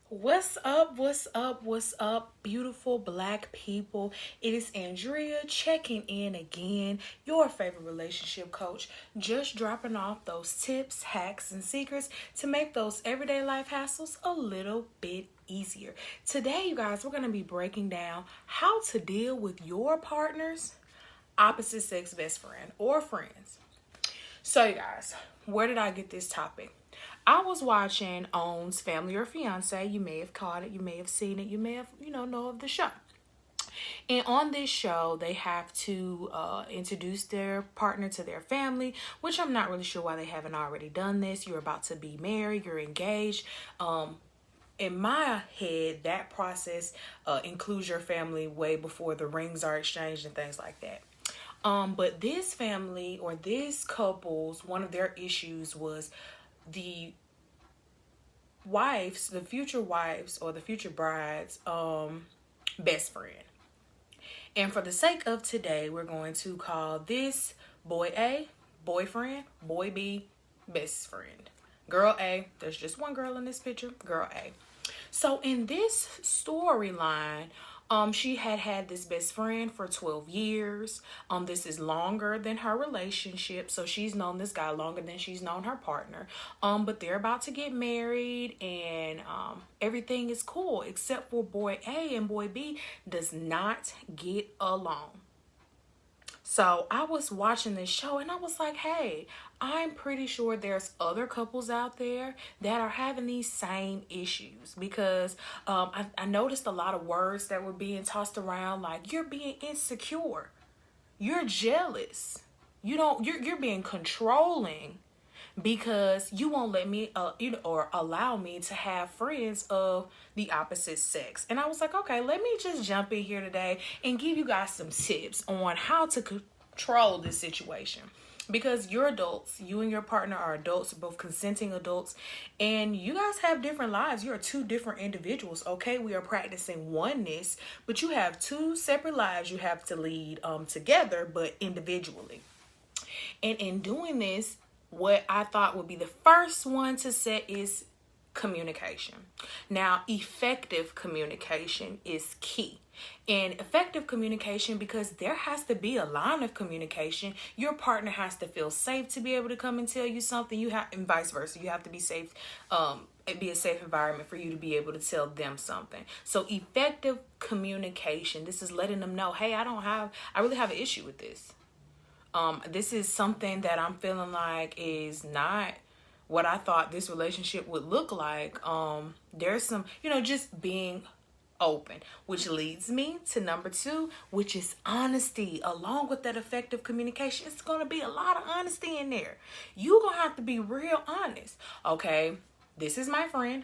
What's up? What's up? What's up, beautiful black people? It is Andrea checking in again, your favorite relationship coach, just dropping off those tips, hacks, and secrets to make those everyday life hassles a little bit easier. Today, you guys, we're going to be breaking down how to deal with your partner's opposite sex best friend or friends. So, you guys, where did I get this topic? I was watching Own's Family or Fiance. You may have caught it, you may have seen it, you may have, know of the show. And on this show, they have to introduce their partner to their family, which I'm not really sure why they haven't already done this. You're about to be married, you're engaged. In my head, that process includes your family way before the rings are exchanged and things like that. But this family or this couple's, one of their issues was the the future wives or the future brides, best friend. And for the sake of today, we're going to call this boy A, boyfriend, boy B, best friend. Girl A, there's just one girl in this picture, girl A. So in this storyline, she had this best friend for 12 years. This is longer than her relationship. So she's known this guy longer than she's known her partner. But they're about to get married and everything is cool except for boy A, and boy B does not get along. So I was watching this show and I was like, hey, I'm pretty sure there's other couples out there that are having these same issues because I noticed a lot of words that were being tossed around like you're being insecure, you're jealous, you're being controlling because you won't let me or allow me to have friends of the opposite sex. And I was like, okay, let me just jump in here today and give you guys some tips on how to control this situation, because you're adults, you and your partner are adults, both consenting adults, and you guys have different lives. You're two different individuals. Okay, we are practicing oneness, but you have two separate lives you have to lead together but individually. And in doing this, what I thought would be the first one to set is communication. Now, effective communication is key. And effective communication, because there has to be a line of communication. Your partner has to feel safe to be able to come and tell you something. You have, and vice versa. You have to be safe. It be a safe environment for you to be able to tell them something. So effective communication. This is letting them know, hey, I really have an issue with this. This is something that I'm feeling like is not what I thought this relationship would look like. There's some, just being open, which leads me to number 2, which is honesty. Along with that effective communication, it's going to be a lot of honesty in there. You're going to have to be real honest. Okay, this is my friend.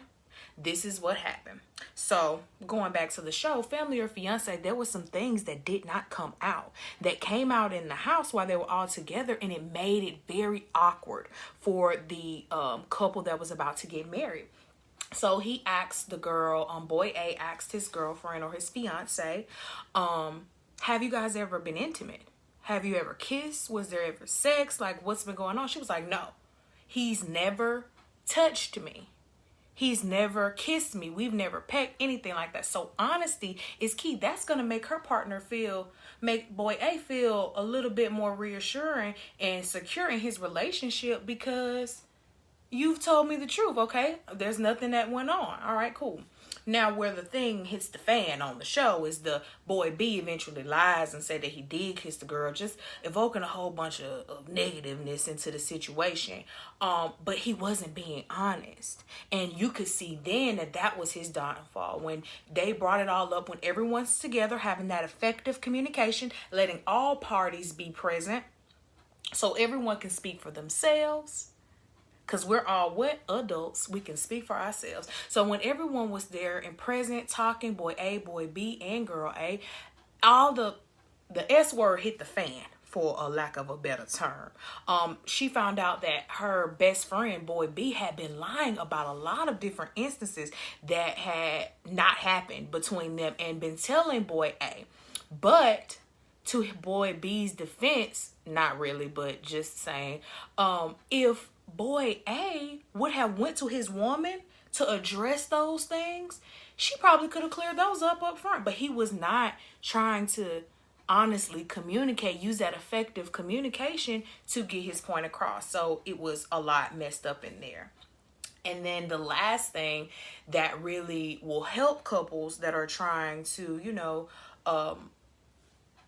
This is what happened. So going back to the show, Family or Fiance, there were some things that did not come out, that came out in the house while they were all together, and it made it very awkward for the couple that was about to get married. So he asked the girl, boy A asked his girlfriend or his fiance, have you guys ever been intimate? Have you ever kissed? Was there ever sex? Like, what's been going on? She was like, no, he's never touched me. He's never kissed me. We've never pecked, anything like that. So honesty is key. That's going to make her partner make boy A feel a little bit more reassuring and secure in his relationship, because you've told me the truth. Okay, there's nothing that went on. All right, cool. Now, where the thing hits the fan on the show is the boy B eventually lies and said that he did kiss the girl, just evoking a whole bunch of negativeness into the situation. But he wasn't being honest. And you could see then that was his downfall. When they brought it all up, when everyone's together, having that effective communication, letting all parties be present so everyone can speak for themselves. Because we're all what? Adults. We can speak for ourselves. So when everyone was there and present, talking, boy A, boy B, and girl A, all the S word hit the fan, for a lack of a better term. She found out that her best friend, boy B, had been lying about a lot of different instances that had not happened between them and been telling boy A. But to boy B's defense, not really, but just saying, if boy A would have went to his woman to address those things, she probably could have cleared those up front. But he was not trying to honestly communicate, use that effective communication to get his point across. So it was a lot messed up in there. And then the last thing that really will help couples that are trying to,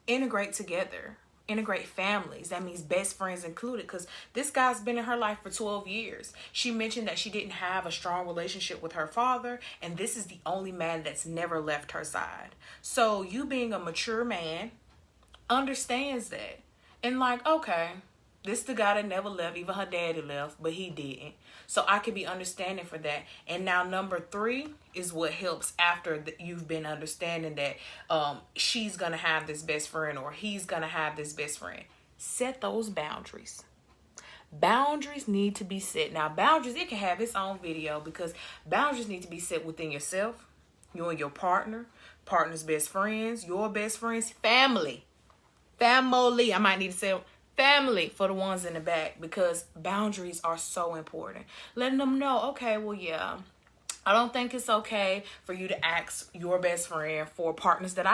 integrate together, integrate families. That means best friends included, because this guy's been in her life for 12 years. She mentioned that she didn't have a strong relationship with her father, and this is the only man that's never left her side. So you being a mature man understands that. And like, okay, this the guy that never left. Even her daddy left, but he didn't. So I could be understanding for that. And now number 3 is what helps after you've been understanding that she's going to have this best friend or he's going to have this best friend. Set those boundaries. Boundaries need to be set. Now, boundaries, it can have its own video, because boundaries need to be set within yourself, you and your partner, partner's best friends, your best friends, family. I might need to say family for the ones in the back, because boundaries are so important. Letting them know, okay, well, yeah, I don't think it's okay for you to ask your best friend for partners that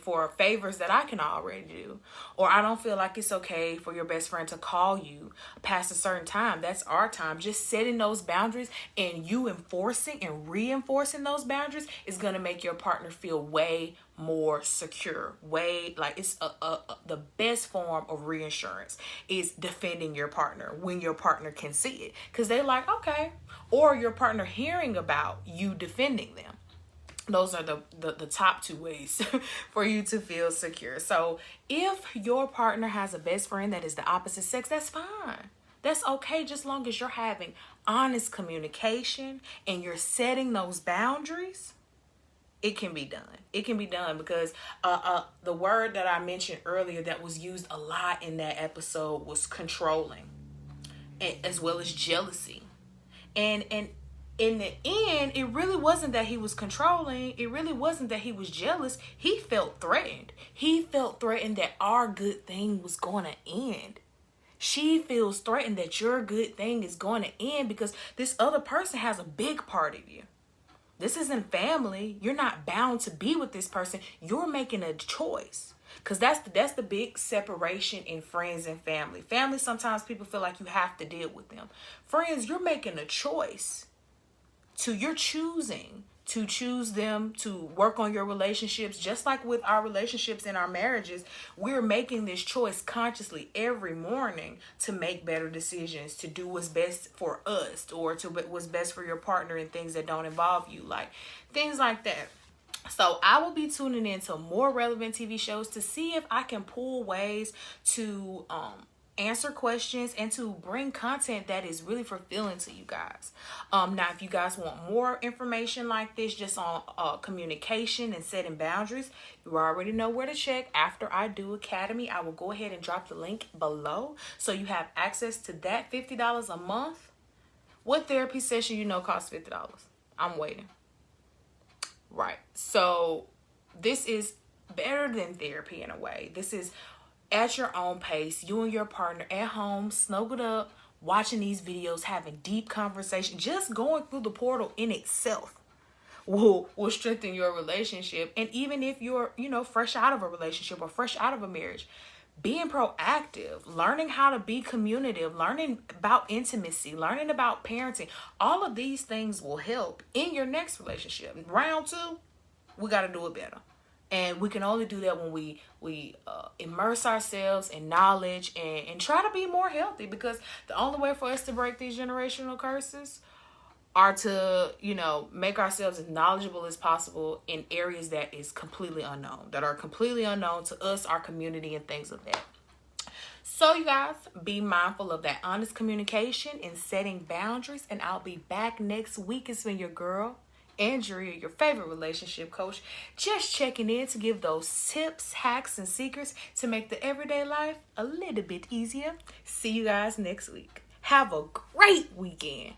for favors that I can already do. Or I don't feel like it's okay for your best friend to call you past a certain time. That's our time. Just setting those boundaries and you enforcing and reinforcing those boundaries is going to make your partner feel way more secure. It's the best form of reinsurance is defending your partner when your partner can see it, because they like, okay, or your partner hearing about you defending them. Those are the top 2 ways for you to feel secure. So if your partner has a best friend that is the opposite sex, that's fine. That's okay, just long as you're having honest communication and you're setting those boundaries. It can be done. It can be done, because the word that I mentioned earlier that was used a lot in that episode was controlling, as well as jealousy. And in the end, it really wasn't that he was controlling. It really wasn't that he was jealous. He felt threatened. He felt threatened that our good thing was going to end. She feels threatened that your good thing is going to end because this other person has a big part of you. This isn't family. You're not bound to be with this person. You're making a choice. Because that's the big separation in friends and family. Family, sometimes people feel like you have to deal with them. Friends, you're making a choice. You're choosing to choose them, to work on your relationships. Just like with our relationships and our marriages, we're making this choice consciously every morning to make better decisions, to do what's best for us, or to what's best for your partner in things that don't involve you, like things like that. So I will be tuning into more relevant TV shows to see if I can pull ways to answer questions and to bring content that is really fulfilling to you guys. Now, if you guys want more information like this, just on communication and setting boundaries, you already know where to check. After I do Academy, I will go ahead and drop the link below so you have access to that. $50 a month. What therapy session costs $50? I'm waiting. Right. So this is better than therapy in a way. This is at your own pace, you and your partner at home, snuggled up, watching these videos, having deep conversation. Just going through the portal in itself will strengthen your relationship. And even if you're, fresh out of a relationship or fresh out of a marriage, being proactive, learning how to be communicative, learning about intimacy, learning about parenting, all of these things will help in your next relationship. Round 2, we got to do it better. And we can only do that when we immerse ourselves in knowledge and try to be more healthy, because the only way for us to break these generational curses are to, make ourselves as knowledgeable as possible in areas that are completely unknown to us, our community, and things of that. So you guys, be mindful of that honest communication and setting boundaries. And I'll be back next week. It's been your girl, Andrea, your favorite relationship coach, just checking in to give those tips, hacks, and secrets to make the everyday life a little bit easier. See you guys next week. Have a great weekend.